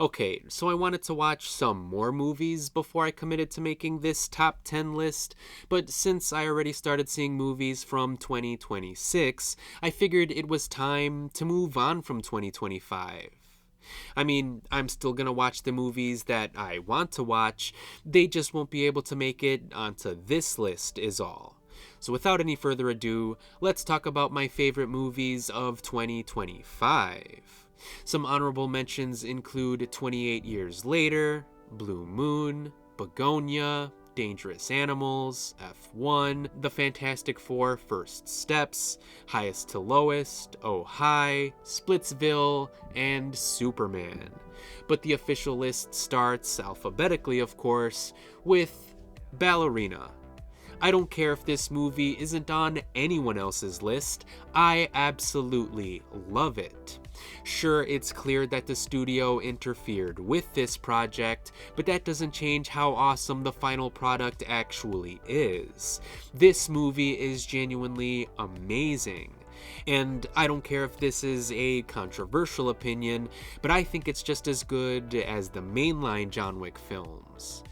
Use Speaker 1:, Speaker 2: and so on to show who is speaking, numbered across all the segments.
Speaker 1: Okay, so I wanted to watch some more movies before I committed to making this top 10 list, but since I already started seeing movies from 2026, I figured it was time to move on from 2025. I mean, I'm still gonna watch the movies that I want to watch, they just won't be able to make it onto this list, is all. So without any further ado, let's talk about my favorite movies of 2025. Some honorable mentions include 28 Years Later, Blue Moon, Begonia, Dangerous Animals, F1, The Fantastic Four First Steps, Highest to Lowest, Oh Hi, Splitsville, and Superman. But the official list starts, alphabetically of course, with Ballerina. I don't care if this movie isn't on anyone else's list, I absolutely love it. Sure, it's clear that the studio interfered with this project, but that doesn't change how awesome the final product actually is. This movie is genuinely amazing. And I don't care if this is a controversial opinion, but I think it's just as good as the mainline John Wick films.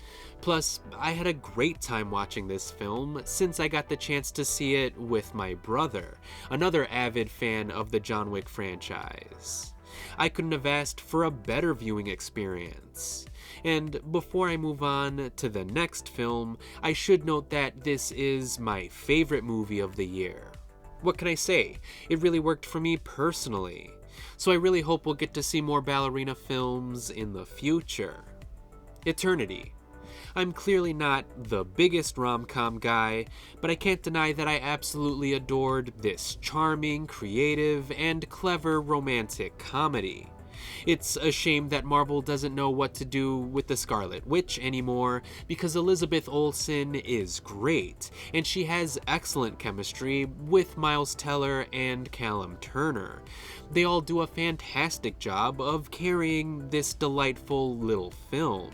Speaker 1: Plus, I had a great time watching this film since I got the chance to see it with my brother, another avid fan of the John Wick franchise. I couldn't have asked for a better viewing experience. And before I move on to the next film, I should note that this is my favorite movie of the year. What can I say? It really worked for me personally. So I really hope we'll get to see more ballerina films in the future. Eternity. I'm clearly not the biggest rom-com guy, but I can't deny that I absolutely adored this charming, creative, and clever romantic comedy. It's a shame that Marvel doesn't know what to do with the Scarlet Witch anymore, because Elizabeth Olsen is great, and she has excellent chemistry with Miles Teller and Callum Turner. They all do a fantastic job of carrying this delightful little film.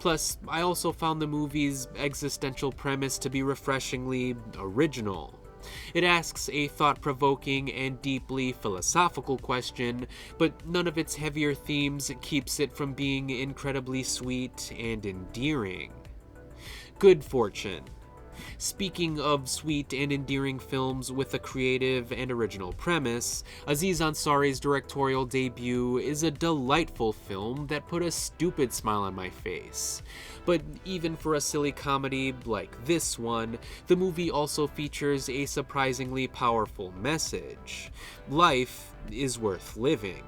Speaker 1: Plus, I also found the movie's existential premise to be refreshingly original. It asks a thought-provoking and deeply philosophical question, but none of its heavier themes keeps it from being incredibly sweet and endearing. Good Fortune. Speaking of sweet and endearing films with a creative and original premise, Aziz Ansari's directorial debut is a delightful film that put a stupid smile on my face. But even for a silly comedy like this one, the movie also features a surprisingly powerful message. Life is worth living.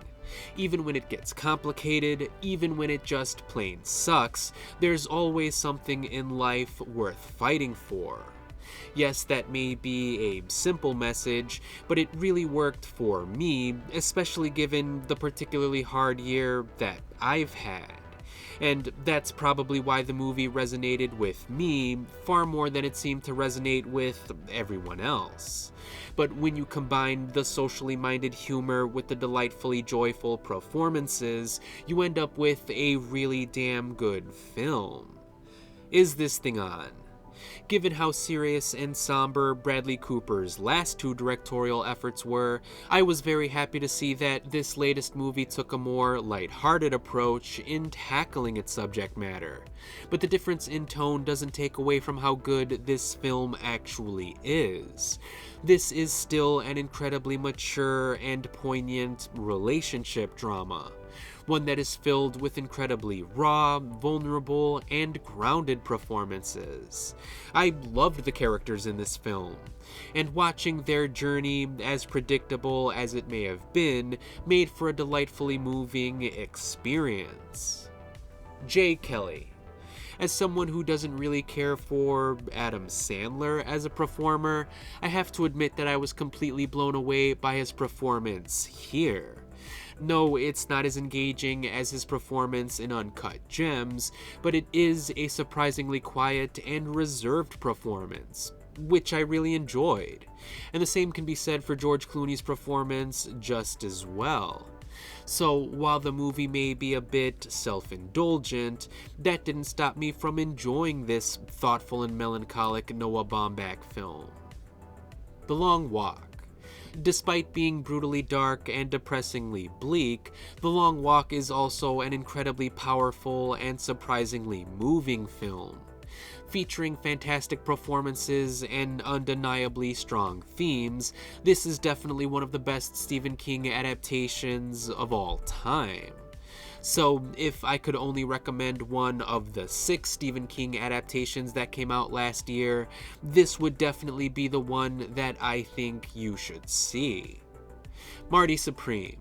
Speaker 1: Even when it gets complicated, even when it just plain sucks, there's always something in life worth fighting for. Yes, that may be a simple message, but it really worked for me, especially given the particularly hard year that I've had. And that's probably why the movie resonated with me far more than it seemed to resonate with everyone else. But when you combine the socially minded humor with the delightfully joyful performances, you end up with a really damn good film. Is this thing on? Given how serious and somber Bradley Cooper's last two directorial efforts were, I was very happy to see that this latest movie took a more lighthearted approach in tackling its subject matter. But the difference in tone doesn't take away from how good this film actually is. This is still an incredibly mature and poignant relationship drama. One that is filled with incredibly raw, vulnerable, and grounded performances. I loved the characters in this film, and watching their journey, as predictable as it may have been, made for a delightfully moving experience. Jay Kelly. As someone who doesn't really care for Adam Sandler as a performer, I have to admit that I was completely blown away by his performance here. No, it's not as engaging as his performance in Uncut Gems, but it is a surprisingly quiet and reserved performance, which I really enjoyed. And the same can be said for George Clooney's performance just as well. So while the movie may be a bit self-indulgent, that didn't stop me from enjoying this thoughtful and melancholic Noah Baumbach film. The Long Walk. Despite being brutally dark and depressingly bleak, The Long Walk is also an incredibly powerful and surprisingly moving film. Featuring fantastic performances and undeniably strong themes, this is definitely one of the best Stephen King adaptations of all time. So, if I could only recommend one of the 6 Stephen King adaptations that came out last year, this would definitely be the one that I think you should see. Marty Supreme.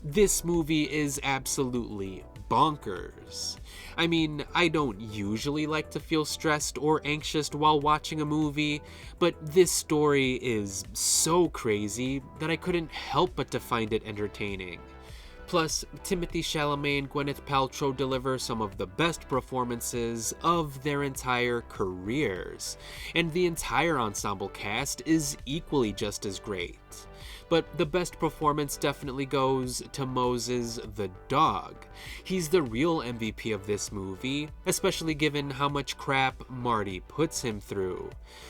Speaker 1: This movie is absolutely bonkers. I mean, I don't usually like to feel stressed or anxious while watching a movie, but this story is so crazy that I couldn't help but to find it entertaining. Plus, Timothée Chalamet and Gwyneth Paltrow deliver some of the best performances of their entire careers, and the entire ensemble cast is equally just as great. But the best performance definitely goes to Moses the dog. He's the real MVP of this movie, especially given how much crap Marty puts him through.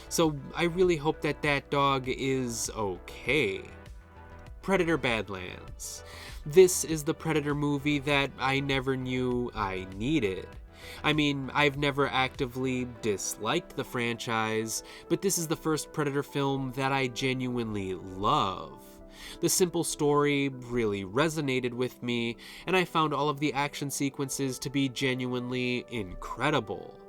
Speaker 1: So I really hope that that dog is okay. Predator: Badlands. This is the Predator movie that I never knew I needed. I mean, I've never actively disliked the franchise, but this is the first Predator film that I genuinely love. The simple story really resonated with me, and I found all of the action sequences to be genuinely incredible.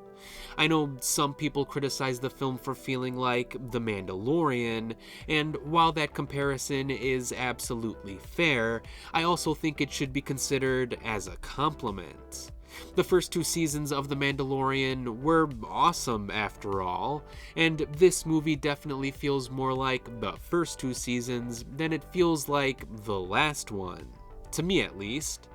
Speaker 1: I know some people criticize the film for feeling like The Mandalorian, and while that comparison is absolutely fair, I also think it should be considered as a compliment. The first 2 seasons of The Mandalorian were awesome after all, and this movie definitely feels more like the first 2 seasons than it feels like the last one, to me at least.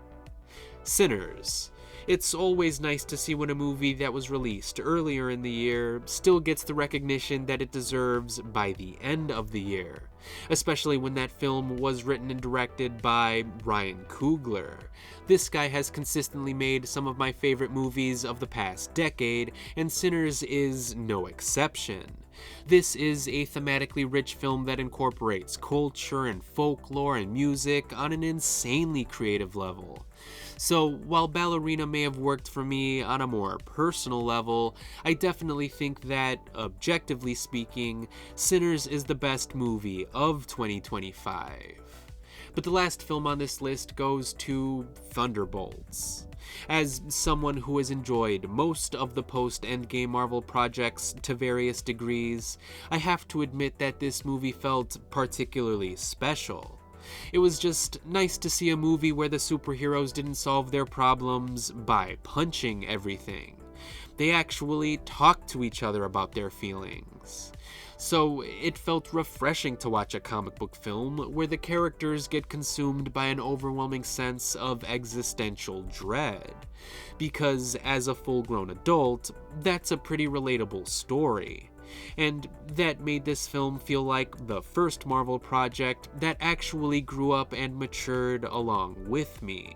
Speaker 1: Sinners. It's always nice to see when a movie that was released earlier in the year still gets the recognition that it deserves by the end of the year, especially when that film was written and directed by Ryan Coogler. This guy has consistently made some of my favorite movies of the past decade, and Sinners is no exception. This is a thematically rich film that incorporates culture and folklore and music on an insanely creative level. So while Ballerina may have worked for me on a more personal level, I definitely think that, objectively speaking, Sinners is the best movie of 2025. But the last film on this list goes to Thunderbolts. As someone who has enjoyed most of the post-Endgame Marvel projects to various degrees, I have to admit that this movie felt particularly special. It was just nice to see a movie where the superheroes didn't solve their problems by punching everything. They actually talked to each other about their feelings. So it felt refreshing to watch a comic book film where the characters get consumed by an overwhelming sense of existential dread. Because as a full-grown adult, that's a pretty relatable story. And that made this film feel like the first Marvel project that actually grew up and matured along with me.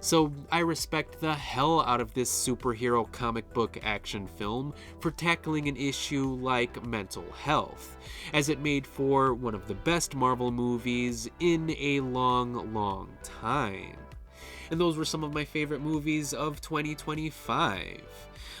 Speaker 1: So I respect the hell out of this superhero comic book action film for tackling an issue like mental health, as it made for one of the best Marvel movies in a long time. And those were some of my favorite movies of 2025.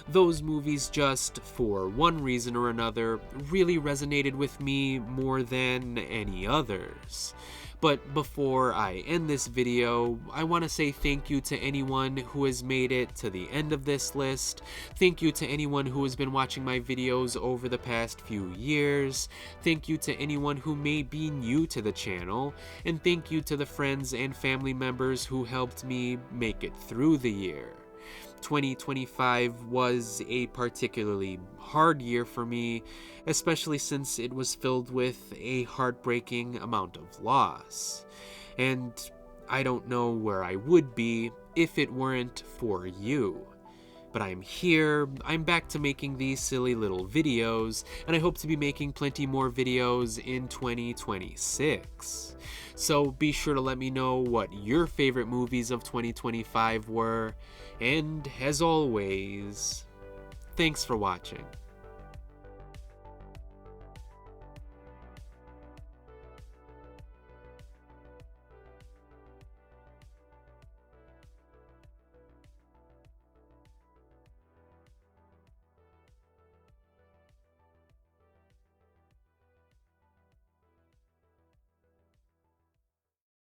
Speaker 1: Those movies just, for one reason or another, really resonated with me more than any others. But before I end this video, I want to say thank you to anyone who has made it to the end of this list. Thank you to anyone who has been watching my videos over the past few years. Thank you to anyone who may be new to the channel. And thank you to the friends and family members who helped me make it through the year. 2025 was a particularly hard year for me, especially since it was filled with a heartbreaking amount of loss. And I don't know where I would be if it weren't for you. But I'm here, I'm back to making these silly little videos, and I hope to be making plenty more videos in 2026. So be sure to let me know what your favorite movies of 2025 were, and as always, thanks for watching.